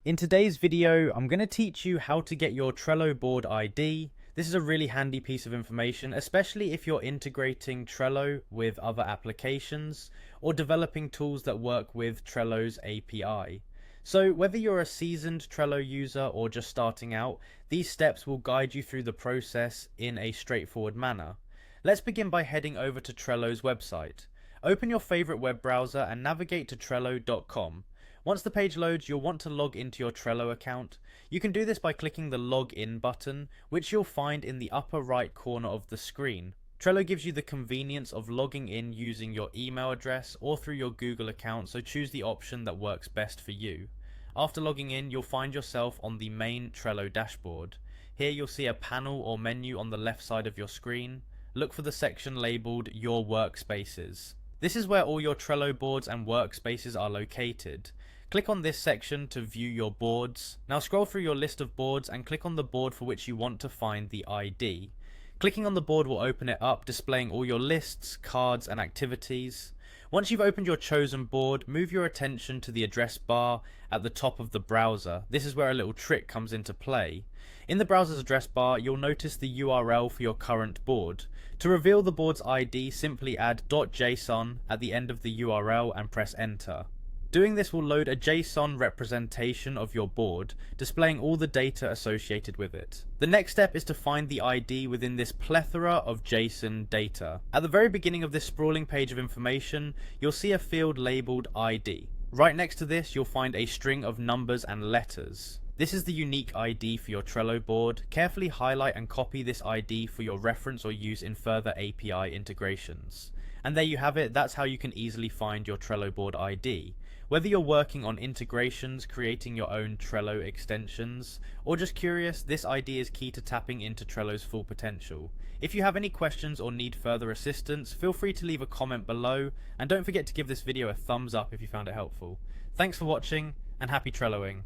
In today's video, I'm going to teach you how to get your Trello board ID. This is a really handy piece of information, especially if you're integrating Trello with other applications or developing tools that work with Trello's API. So whether you're a seasoned Trello user or just starting out, these steps will guide you through the process in a straightforward manner. Let's begin by heading over to Trello's website. Open your favorite web browser and navigate to Trello.com. Once the page loads, you'll want to log into your Trello account. You can do this by clicking the Login button, which you'll find in the upper right corner of the screen. Trello gives you the convenience of logging in using your email address or through your Google account, so choose the option that works best for you. After logging in, you'll find yourself on the main Trello dashboard. Here you'll see a panel or menu on the left side of your screen. Look for the section labelled Your Workspaces. This is where all your Trello boards and workspaces are located. Click on this section to view your boards. Now scroll through your list of boards and click on the board for which you want to find the ID. Clicking on the board will open it up, displaying all your lists, cards and activities. Once you've opened your chosen board, move your attention to the address bar at the top of the browser. This is where a little trick comes into play. In the browser's address bar, you'll notice the URL for your current board. To reveal the board's ID, simply add .json at the end of the URL and press enter. Doing this will load a JSON representation of your board, displaying all the data associated with it. The next step is to find the ID within this plethora of JSON data. At the very beginning of this sprawling page of information, you'll see a field labelled ID. Right next to this, you'll find a string of numbers and letters. This is the unique ID for your Trello board. Carefully highlight and copy this ID for your reference or use in further API integrations. And there you have it, that's how you can easily find your Trello board ID. Whether you're working on integrations, creating your own Trello extensions, or just curious, this ID is key to tapping into Trello's full potential. If you have any questions or need further assistance, feel free to leave a comment below, and don't forget to give this video a thumbs up if you found it helpful. Thanks for watching, and happy Trelloing!